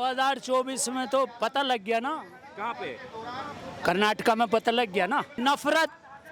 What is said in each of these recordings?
2024 में तो पता लग गया ना, कहाँ पे? कर्नाटका में पता लग गया ना, नफरत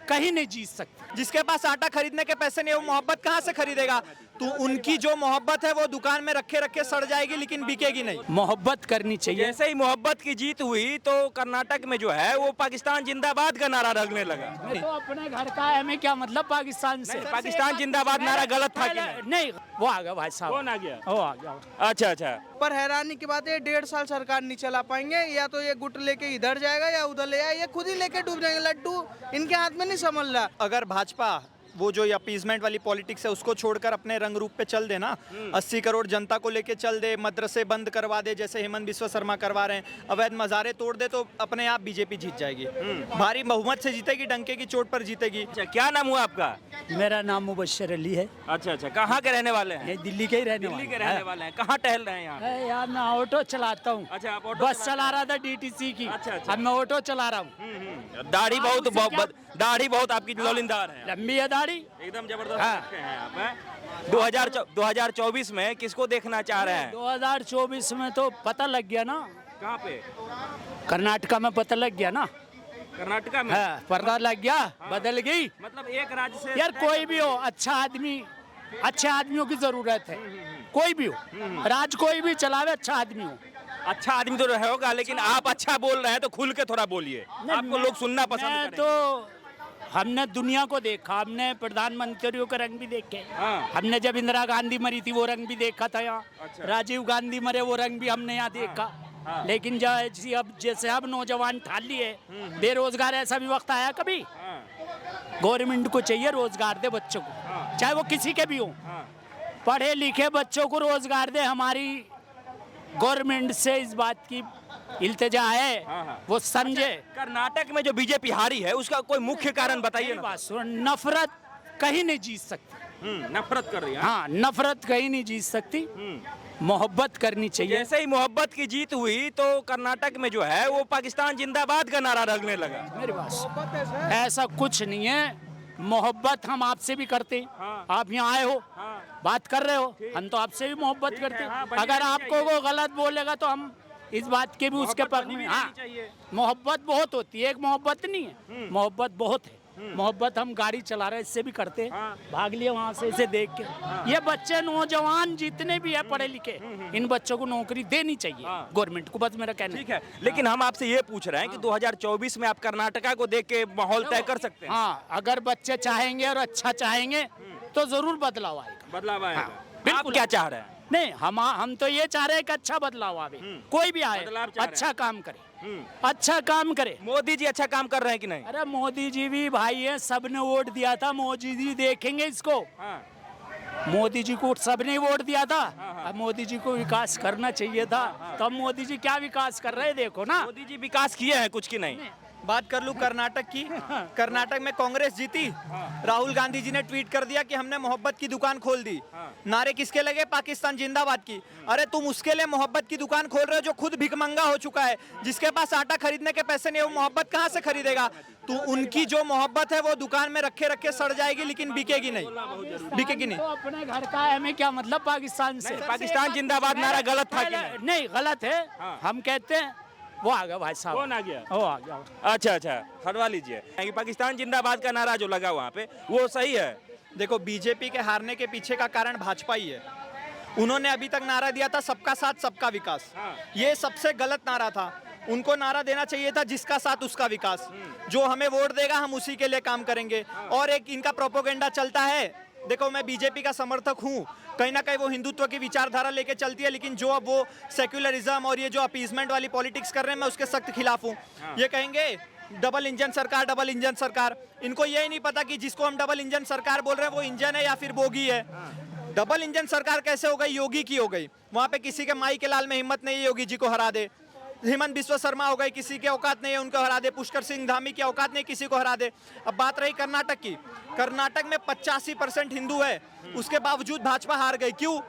कहीं नहीं जीत सकती। जिसके पास आटा खरीदने के पैसे नहीं, वो मोहब्बत कहाँ से खरीदेगा? तो उनकी जो मोहब्बत है वो दुकान में रखे रखे सड़ जाएगी, लेकिन बिकेगी नहीं। मोहब्बत करनी चाहिए। जैसे ही मोहब्बत की जीत हुई तो कर्नाटक में जो है वो पाकिस्तान जिंदाबाद का नारा लगने लगा। तो अपने घर का है, हमें क्या मतलब पाकिस्तान से? पाकिस्तान जिंदाबाद नारा गलत था कि नहीं, वो आ गया भाई साहब, कौन आ गया? वो आ गया। अच्छा अच्छा। पर हैरानी की बात है 1.5 साल सरकार नहीं चला पाएंगे, या तो ये गुट लेके इधर जाएगा या उधर ले आए, ये खुद ही लेके डूब जाएंगे। लड्डू इनके हाथ में नहीं संभल रहा। अगर भाजपा वो जो अपीजमेंट वाली पॉलिटिक्स है उसको छोड़कर अपने रंग रूप पे चल दे ना, 80 करोड़ जनता को लेके चल दे, मदरसे बंद करवा दे जैसे हेमंत बिस्वा शर्मा करवा रहे हैं, अवैध मज़ारे तोड़ दे, तो अपने आप बीजेपी जीत जाएगी। भारी बहुमत से जीतेगी, डंके की चोट पर जीतेगी। अच्छा, क्या नाम हुआ आपका? मेरा नाम मुबश्शिर अली है। अच्छा अच्छा, कहाँ के रहने वाले हैं? ये दिल्ली के ही रहने दिल्ली के वाले रहने हैं। वाले हैं। कहाँ टहल रहे हैं यहाँ? है यार, मैं ऑटो चलाता हूँ। अच्छा, आप ऑटो बस चला रहा था डीटीसी की। अच्छा, अच्छा। अब मैं ऑटो चला रहा हूँ। दाढ़ी बहुत उससे क्या? दाढ़ी बहुत आपकी लौलिंदार है, लंबी है दाढ़ी। एकदम जबरदस्त हाँ। रखे हैं आप, हैं? 2024 में किसको देखना चाह रहे हैं? 2024 में तो पता लग गया ना, कहाँ पे? कर्नाटका में पता लग गया ना। कर्नाटका में? हाँ, पता लग गया, बदल गई। मतलब एक राज्य से यार कोई भी हो, अच्छा आदमी, अच्छे आदमियों की जरूरत है। कोई भी हो, राज कोई भी चलावे, अच्छा आदमी हो। अच्छा आदमी तो होगा, लेकिन आप अच्छा बोल रहे हैं तो खुल के थोड़ा बोलिए, आपको लोग सुनना पसंद मैं करेंगे। तो हमने दुनिया को देखा, हमने प्रधानमंत्रियों का रंग भी देखे। हाँ। हमने जब इंदिरा गांधी मरी थी वो रंग भी देखा था यहाँ। अच्छा। राजीव गांधी मरे वो रंग भी हमने यहाँ देखा। हाँ। लेकिन जैसे अब नौजवान ठाल लिए, बेरोजगार, ऐसा भी वक्त आया कभी? हाँ, गवर्नमेंट को चाहिए रोजगार दे बच्चों को, हाँ। चाहे वो किसी के भी हो। हाँ। पढ़े लिखे बच्चों को रोजगार दे। हमारी गवर्नमेंट से इस बात की इल्तिजा है, हाँ, हाँ। वो समझे। कर्नाटक में जो बीजेपी हारी है उसका कोई मुख्य कारण बताइए मेरी ना। बात सुन, नफरत कहीं नहीं जीत सकती। नफरत कर रही है। हाँ, नफरत कहीं नहीं जीत सकती, मोहब्बत करनी चाहिए। जैसे ही मोहब्बत की जीत हुई तो कर्नाटक में जो है वो पाकिस्तान जिंदाबाद का नारा लगने लगा। मेरी बात सुन, ऐसा कुछ नहीं है। मोहब्बत हम आपसे भी करते हैं। हाँ। आप यहाँ आए हो, हाँ। बात कर रहे हो, हम तो आपसे भी मोहब्बत ठीक है, करते हैं। हाँ, बनी अगर रहनी आपको चाहिए। वो गलत बोलेगा तो हम इस बात के भी उसके मोहब्बत पक्ष बनी में। भी हाँ, रहनी चाहिए। मोहब्बत बहुत होती है, एक मोहब्बत नहीं है, मोहब्बत बहुत है। मोहब्बत हम गाड़ी चला रहे हैं इससे भी करते हैं। हाँ। भाग लिए वहाँ से इसे देख के। ये बच्चे नौजवान जितने भी है पढ़े लिखे, इन बच्चों को नौकरी देनी चाहिए हाँ। गवर्नमेंट को, बस मेरा कहना ठीक है, लेकिन हम आपसे ये पूछ रहे हैं कि 2024 में आप कर्नाटका को देख के माहौल तय कर सकते हैं? हाँ, अगर बच्चे चाहेंगे और अच्छा चाहेंगे तो जरूर बदलाव आएगा। बदलाव आएगा। हाँ, आप बिल्कुल। क्या चाह रहे हैं? नहीं, हम तो ये चाह रहे हैं कि अच्छा बदलाव आवे, कोई भी आए, बदलाव चाह रहे अच्छा हैं। काम करे, अच्छा काम करे। मोदी जी अच्छा काम कर रहे हैं कि नहीं? अरे मोदी जी भी भाई है, सबने वोट दिया था, मोदी जी देखेंगे इसको। हाँ। मोदी जी को सबने वोट दिया था, अब मोदी जी को विकास करना चाहिए था, तब मोदी जी क्या विकास कर रहे हैं देखो ना। मोदी जी विकास किए हैं कुछ की नहीं? बात कर लूं कर्नाटक की। कर्नाटक में कांग्रेस जीती, राहुल गांधी जी ने ट्वीट कर दिया कि हमने मोहब्बत की दुकान खोल दी। नारे किसके लगे? पाकिस्तान जिंदाबाद की। अरे तुम उसके लिए मोहब्बत की दुकान खोल रहे हो जो खुद भिखमंगा हो चुका है, जिसके पास आटा खरीदने के पैसे नहीं, वो मोहब्बत कहाँ से खरीदेगा? तो उनकी जो मोहब्बत है वो दुकान में रखे रखे सड़ जाएगी, लेकिन बिकेगी नहीं, बिकेगी नहीं। तो अपने घर का है, हमें क्या मतलब पाकिस्तान से? पाकिस्तान जिंदाबाद नारा गलत था कि नहीं? नहीं, गलत है। हम कहते हैं वो आ गया भाई साहब, कौन आ गया? वो आ गया। अच्छा अच्छा, हटवा लीजिए कि पाकिस्तान जिंदाबाद का नारा जो लगा वहाँ पे वो सही है। देखो, बीजेपी के हारने के पीछे का कारण भाजपा ही है। उन्होंने अभी तक नारा दिया था सबका साथ सबका विकास, ये सबसे गलत नारा था। उनको नारा देना चाहिए था जिसका साथ उसका विकास, जो हमें वोट देगा हम उसी के लिए काम करेंगे। और एक इनका प्रोपोगेंडा चलता है, देखो मैं बीजेपी का समर्थक हूँ, कहीं ना कहीं वो हिंदुत्व की विचारधारा लेके चलती है, लेकिन जो अब वो सेक्युलरिज्म और ये जो अपीजमेंट वाली पॉलिटिक्स कर रहे हैं, मैं उसके सख्त खिलाफ हूँ। ये कहेंगे डबल इंजन सरकार, डबल इंजन सरकार। इनको यही नहीं पता कि जिसको हम डबल इंजन सरकार बोल रहे हैं वो इंजन है या फिर बोगी है। डबल इंजन सरकार कैसे हो गई? योगी की हो गई। वहाँ पे किसी के माई के लाल में हिम्मत नहीं है योगी जी को हरा दे। हेमंत बिस्वा शर्मा हो गए, किसी के औकात नहीं है उनको हरा दे। पुष्कर सिंह धामी की औकात नहीं किसी को हरा दे। अब बात रही कर्नाटक की। कर्नाटक में 85% हिंदू है, उसके बावजूद भाजपा हार गई। क्यों?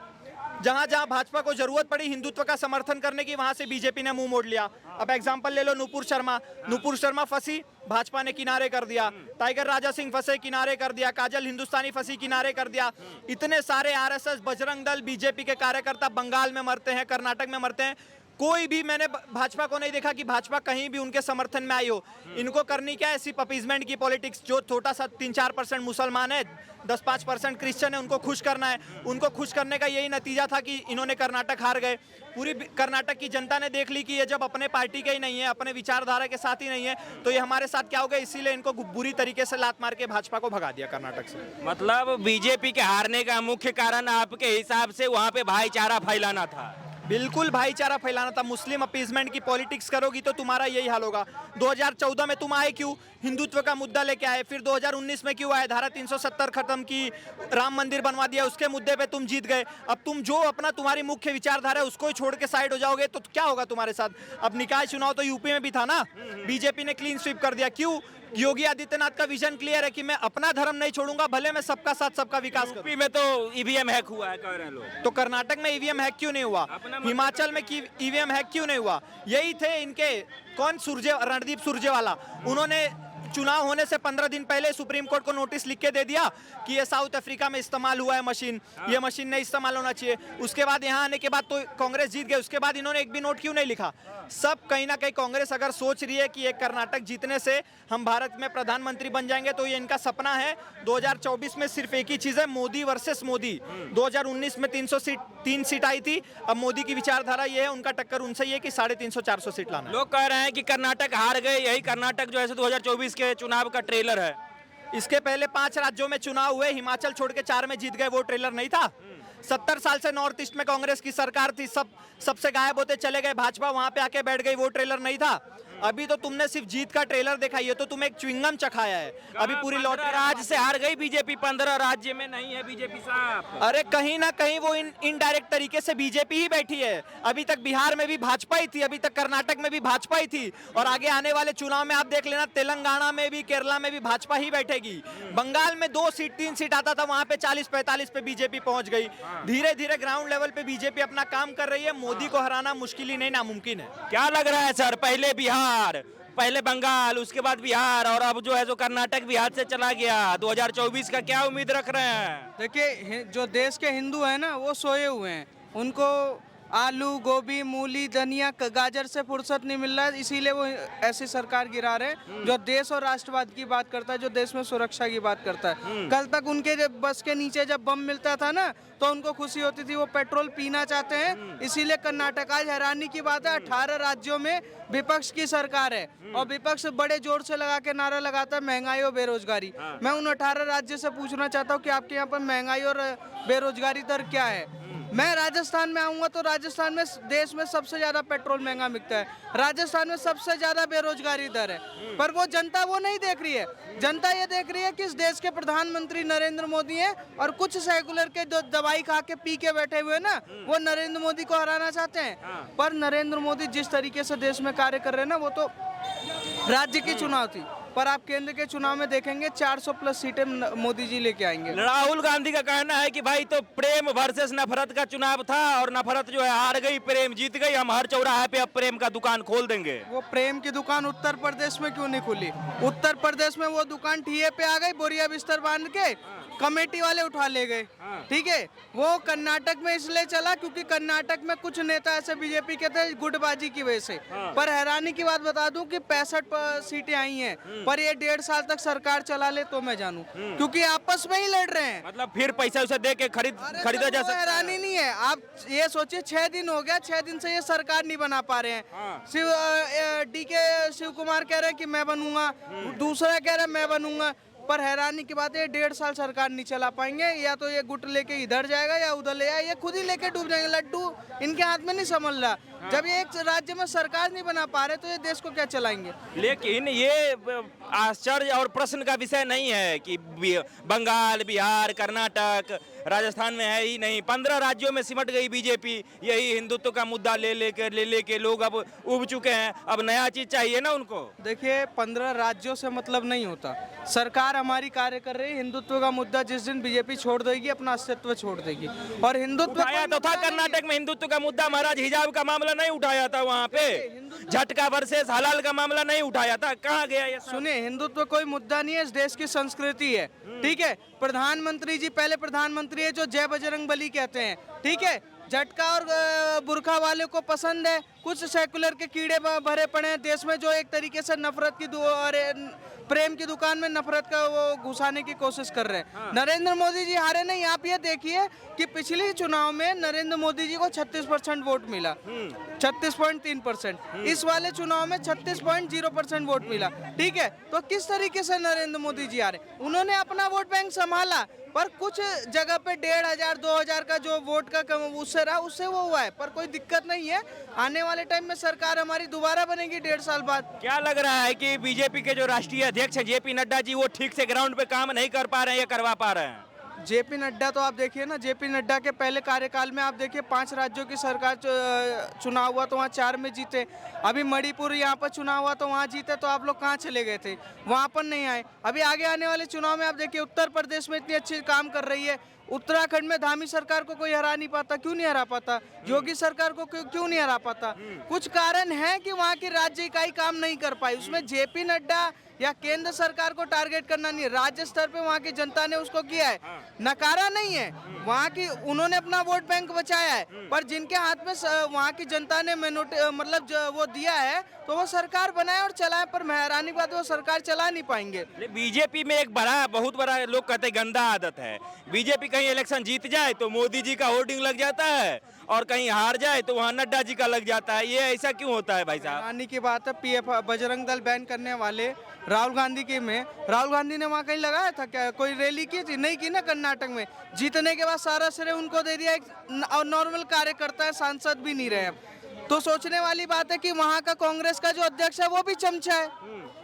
जहां जहां भाजपा को जरूरत पड़ी हिंदुत्व का समर्थन करने की, वहां से बीजेपी ने मुंह मोड़ लिया। अब एग्जांपल ले लो नुपुर शर्मा। नुपुर शर्मा फंसी, भाजपा ने किनारे कर दिया। टाइगर राजा सिंह फंसे, किनारे कर दिया। काजल हिंदुस्तानी फंसी, किनारे कर दिया। इतने सारे आरएसएस, बजरंग दल, बीजेपी के कार्यकर्ता बंगाल में मरते हैं, कर्नाटक में मरते हैं। कोई भी मैंने भाजपा को नहीं देखा कि भाजपा कहीं भी उनके समर्थन में आई हो। इनको करनी क्या है, सिर्फ अपीजमेंट की पॉलिटिक्स। जो छोटा सा 3-4% मुसलमान है, 10-5% क्रिश्चियन है, उनको खुश करना है। उनको खुश करने का यही नतीजा था कि इन्होंने कर्नाटक हार गए। पूरी कर्नाटक की जनता ने देख ली कि ये जब अपने पार्टी के ही नहीं है, अपने विचारधारा के साथ ही नहीं है, तो ये हमारे साथ क्या हो गया। इसीलिए इनको बुरी तरीके से लात मार के भाजपा को भगा दिया कर्नाटक से। मतलब बीजेपी के हारने का मुख्य कारण आपके हिसाब से वहाँ पे भाईचारा फैलाना था। बिल्कुल भाईचारा फैलाना था। मुस्लिम अपीजमेंट की पॉलिटिक्स करोगी तो तुम्हारा यही हाल होगा। 2014 में तुम आए क्यों, हिंदुत्व का मुद्दा लेके आए। फिर 2019 में क्यों आए, धारा 370 खत्म की, राम मंदिर बनवा दिया, उसके मुद्दे पे तुम जीत गए। अब तुम जो अपना तुम्हारी मुख्य विचारधारा है उसको ही छोड़ के साइड हो जाओगे तो क्या होगा तुम्हारे साथ। अब निकाय चुनाव तो यूपी में भी था ना, बीजेपी ने क्लीन स्वीप कर दिया। क्यों, योगी आदित्यनाथ का विजन क्लियर है कि मैं अपना धर्म नहीं छोड़ूंगा, भले मैं सबका साथ सबका विकास करूं। यूपी में तो ईवीएम हैक हुआ है कह रहे हैं लोग, तो कर्नाटक में ईवीएम हैक क्यों नहीं हुआ, हिमाचल में ईवीएम हैक क्यों नहीं हुआ। यही थे इनके कौन, रणदीप सुरजेवाला। उन्होंने चुनाव होने से 15 दिन पहले सुप्रीम कोर्ट को नोटिस लिख के दे दिया कि ये साउथ अफ्रीका में इस्तेमाल हुआ है मशीन, ये मशीन नहीं इस्तेमाल होना चाहिए। उसके बाद यहाँ आने के बाद तो कांग्रेस जीत गई, उसके बाद इन्होंने एक भी नोट क्यों नहीं लिखा। सब कहीं ना कहीं कांग्रेस अगर सोच रही है कि एक कर्नाटक जीतने से हम भारत में प्रधानमंत्री बन जाएंगे, तो ये इनका सपना है। 2024 में सिर्फ एक ही चीज है, मोदी वर्सेस मोदी। 2019 में 3 सीट आई थी, अब मोदी की विचारधारा ये है, उनका टक्कर उनसे ये कि 350-400 सीट लाना है। लोग कह रहे हैं कि कर्नाटक हार गए, यही कर्नाटक जो है 2024 के चुनाव का ट्रेलर है। इसके पहले 5 राज्यों में चुनाव हुए, हिमाचल छोड़ के 4 में जीत गए, वो ट्रेलर नहीं था। 70 साल से नॉर्थ ईस्ट में कांग्रेस की सरकार थी, सबसे गायब होते चले गए, भाजपा वहां पे आके बैठ गई, वो ट्रेलर नहीं था। अभी तो तुमने सिर्फ जीत का ट्रेलर देखा, ये तो तुम्हें एक च्युइंगम चखाया है। अभी पूरी लॉटरी राज्य से हार गई बीजेपी, 15 राज्य में नहीं है बीजेपी साहब। अरे कहीं ना कहीं वो इनडायरेक्ट तरीके से बीजेपी ही बैठी है। अभी तक बिहार में भी भाजपा ही थी, अभी तक कर्नाटक में भी भाजपा ही थी, और आगे आने वाले चुनाव में आप देख लेना, तेलंगाना में भी, केरला में भी भाजपा ही बैठेगी। बंगाल में 2 सीट 3 सीट आता था, वहां पे 40-45 पे बीजेपी पहुंच गई। धीरे धीरे ग्राउंड लेवल पे बीजेपी अपना काम कर रही है। मोदी को हराना मुश्किल ही नहीं, नामुमकिन है। क्या लग रहा है सर, पहले बिहार, पहले बंगाल, उसके बाद बिहार, और अब जो है जो कर्नाटक भी हाथ से चला गया, 2024 का क्या उम्मीद रख रहे हैं? देखिए, जो देश के हिंदू हैं ना, वो सोए हुए हैं। उनको आलू, गोभी, मूली, धनिया, गाजर से फुर्सत नहीं मिल रहा है, इसीलिए वो ऐसी सरकार गिरा रहे हैं जो देश और राष्ट्रवाद की बात करता है, जो देश में सुरक्षा की बात करता है। कल तक उनके जब बस के नीचे जब बम मिलता था ना, तो उनको खुशी होती थी, वो पेट्रोल पीना चाहते हैं। इसीलिए कर्नाटक, आज हैरानी की बात है, 18 राज्यों में विपक्ष की सरकार है, और विपक्ष बड़े जोर से लगा के नारा लगाता है महंगाई और बेरोजगारी। मैं उन 18 राज्य से पूछना चाहता हूँ कि आपके यहाँ पर महंगाई और बेरोजगारी दर क्या है। मैं राजस्थान में आऊंगा तो राजस्थान में देश में सबसे ज्यादा पेट्रोल महंगा बिकता है, राजस्थान में सबसे ज्यादा बेरोजगारी दर है, पर वो जनता वो नहीं देख रही है। जनता ये देख रही है कि इस देश के प्रधानमंत्री नरेंद्र मोदी हैं, और कुछ सेकुलर के जो दवाई खा के पी के बैठे हुए ना, वो नरेंद्र मोदी को हराना चाहते हैं। पर नरेंद्र मोदी जिस तरीके से देश में कार्य कर रहे हैं ना, वो तो राज्य की चुनाव थी, पर आप केंद्र के चुनाव में देखेंगे 400+ सीटें मोदी जी लेके आएंगे। राहुल गांधी का कहना है कि भाई तो प्रेम वर्सेस नफरत का चुनाव था, और नफरत जो है हार गई, प्रेम जीत गई, हम हर चौराहे पे अब प्रेम का दुकान खोल देंगे। वो प्रेम की दुकान उत्तर प्रदेश में क्यों नहीं खुली? उत्तर प्रदेश में वो दुकान ठिये पे आ गई, बोरिया बिस्तर बांध के, कमेटी वाले उठा ले गए। ठीक है, वो कर्नाटक में इसलिए चला क्योंकि कर्नाटक में कुछ नेता ऐसे बीजेपी के थे गुटबाजी की वजह से। पर हैरानी की बात बता दूं कि 65 सीटें आई हैं, पर ये 1.5 साल तक सरकार चला ले तो मैं जानूं, क्योंकि आपस में ही लड़ रहे हैं। मतलब फिर पैसा उसे दे के खरीदा जा सकता है। हैरानी नहीं है, आप ये सोचिए, 6 दिन हो गया, 6 दिन से ये सरकार नहीं बना पा रहे हैं। DK शिव कुमार कह रहे हैं कि मैं बनूंगा, दूसरा कह रहा है मैं बनूंगा, पर हैरानी की बात है 1.5 साल सरकार नहीं चला पाएंगे। या तो ये गुट लेके इधर जाएगा या उधर ले जाएगा, ये खुद ही लेके डूब जाएंगे। लड्डू इनके हाथ में नहीं संभल रहा। जब ये एक राज्य में सरकार नहीं बना पा रहे तो ये देश को क्या चलाएंगे? लेकिन ये आश्चर्य और प्रश्न का विषय नहीं है कि बंगाल, बिहार, कर्नाटक, राजस्थान में है ही नहीं, 15 राज्यों में सिमट गई बीजेपी। यही हिंदुत्व का मुद्दा ले लेके लोग अब उब चुके हैं, अब नया चीज चाहिए ना उनको। देखिए, 15 राज्यों से मतलब नहीं होता, सरकार हमारी कार्य कर रही है। हिंदुत्व का मुद्दा जिस दिन बीजेपी छोड़ देगी, अपना अस्तित्व छोड़ देगी। और हिंदुत्व उठाया तो था कर्नाटक में हिंदुत्व का मुद्दा, महाराज हिजाब का मामला नहीं उठाया था वहाँ पे, झटका वर्सेस हलाल का मामला नहीं उठाया था, कहाँ गया ये? सुनिए, हिंदुत्व कोई मुद्दा नहीं है, इस देश की संस्कृति है। ठीक है, प्रधानमंत्री जी पहले प्रधानमंत्री है जो जय बजरंग बली कहते हैं। ठीक है, झटका और बुरखा वाले को पसंद है, कुछ सेकुलर के कीड़े भरे पड़े हैं देश में जो एक तरीके से नफरत की प्रेम की दुकान में नफरत का वो घुसाने की कोशिश कर रहे हैं। नरेंद्र मोदी जी हारे नहीं। आप ये देखिए कि पिछले चुनाव में नरेंद्र मोदी जी को 36% वोट मिला, 36.3%। इस वाले चुनाव में 36.0% वोट मिला। ठीक है, तो किस तरीके से नरेंद्र मोदी जी हारे? उन्होंने अपना वोट बैंक संभाला, पर कुछ जगह पे 1500 2000 का जो वोट का उससे रहा, उससे वो हुआ है। पर कोई दिक्कत नहीं है, आने वाले टाइम में सरकार हमारी दोबारा बनेगी 1.5 साल बाद। क्या लग रहा है कि बीजेपी के जो राष्ट्रीय अध्यक्ष हैं जेपी नड्डा जी, वो ठीक से ग्राउंड पे काम नहीं कर पा रहे हैं या करवा पा रहे हैं? जेपी नड्डा तो आप देखिए ना, जेपी नड्डा के पहले कार्यकाल में आप देखिए 5 राज्यों की सरकार चुनाव हुआ तो वहाँ 4 में जीते। अभी मणिपुर यहाँ पर चुनाव हुआ तो वहाँ जीते, तो आप लोग कहाँ चले गए थे? वहाँ पर नहीं आए। अभी आगे आने वाले चुनाव में आप देखिए उत्तर प्रदेश में इतनी अच्छी काम कर रही है, उत्तराखंड में धामी सरकार को कोई हरा नहीं पाता। क्यों नहीं हरा पाता? योगी सरकार को क्यों नहीं हरा पाता? कुछ कारण है कि वहाँ की राज्य इकाई काम नहीं कर पाई। उसमें जेपी नड्डा या केंद्र सरकार को टारगेट करना नहीं है, राज्य स्तर पे वहाँ की जनता ने उसको किया है, नकारा नहीं है। वहाँ की उन्होंने अपना वोट बैंक बचाया है, पर जिनके हाथ में वहाँ की जनता ने मतलब वो दिया है तो वो सरकार बनाए और चलाए, पर हैरानी बात वो सरकार चला नहीं पाएंगे। बीजेपी में एक बहुत बड़ा लोग कहते हैं गंदा आदत है। बीजेपी कहीं इलेक्शन जीत जाए तो मोदी जी का होर्डिंग लग जाता है, और कहीं हार जाए तो वहाँ नड्डा जी का लग जाता है। ये ऐसा क्यों होता है भाई साहब? हैरानी की बात है, पीएफ बजरंग दल बैन करने वाले राहुल गांधी के में, राहुल गांधी ने वहाँ कहीं लगाया था क्या? कोई रैली की थी? नहीं की ना। कर्नाटक में जीतने के बाद सारा श्रेय उनको दे दिया। एक नॉर्मल कार्यकर्ता है, सांसद भी नहीं रहे अब। तो सोचने वाली बात है कि वहाँ का कांग्रेस का जो अध्यक्ष है वो भी चमचा है,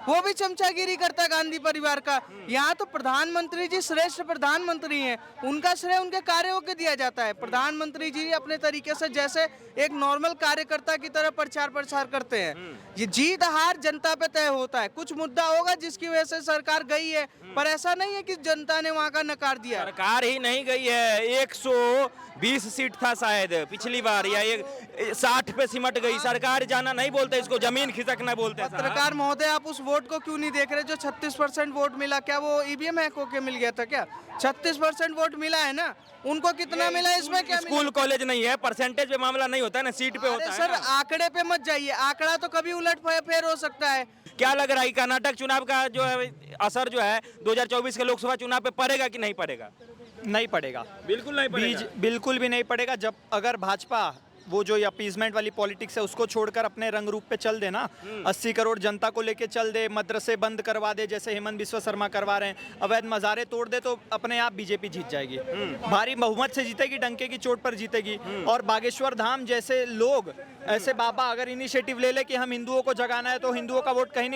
वो भी चमचागिरी करता है गांधी परिवार का। यहाँ तो प्रधानमंत्री जी श्रेष्ठ प्रधानमंत्री हैं, उनका श्रेय उनके कार्यों को दिया जाता है। प्रधानमंत्री जी अपने तरीके से जैसे एक नॉर्मल कार्यकर्ता की तरह प्रचार प्रसार करते हैं। ये जीत हार जनता पे तय होता है। कुछ मुद्दा होगा जिसकी वजह से सरकार गई है, पर ऐसा नहीं है कि जनता ने वहाँ का नकार दिया। सरकार ही नहीं गई है, 120 सीट था शायद पिछली बार, या 60 पे सिमट गई। सरकार जाना नहीं बोलते, इसको जमीन खिसकना बोलते हैं। पत्रकार महोदय, आप उस वोट को क्यों नहीं देख रहे? जो 36% वोट मिला, क्या वो ईवीएम हैक होके मिल गया था क्या? 36% वोट मिला है ना, उनको कितना मिला? इसमें क्या स्कूल कॉलेज नहीं है, परसेंटेज पे मामला नहीं होता है ना, सीट पे होता है। सर आंकड़े पे मत जाइए, आंकड़ा तो कभी उलट फेर हो सकता है। क्या लग रहा है कर्नाटक चुनाव का जो है असर जो है 2024 के लोकसभा चुनाव पे पड़ेगा कि नहीं पड़ेगा? नहीं पड़ेगा, बिल्कुल नहीं पड़ेगा। बिल्कुल भी नहीं पड़ेगा। जब अगर भाजपा वो जो अपीजमेंट वाली पॉलिटिक्स है उसको छोड़कर अपने रंग रूप पे चल दे ना, 80 करोड़ जनता को लेके चल दे, मदरसे बंद करवा दे जैसे हेमंत बिस्वा शर्मा करवा रहे हैं, अवैध मज़ारे तोड़ दे, तो अपने आप बीजेपी जीत जाएगी। भारी बहुमत से जीतेगी, डंके की चोट पर जीतेगी। और बागेश्वर धाम जैसे लोग, ऐसे बाबा अगर इनिशिएटिव ले ले कि हम हिंदुओं को जगाना है, तो हिंदुओं का वोट कहीं नहीं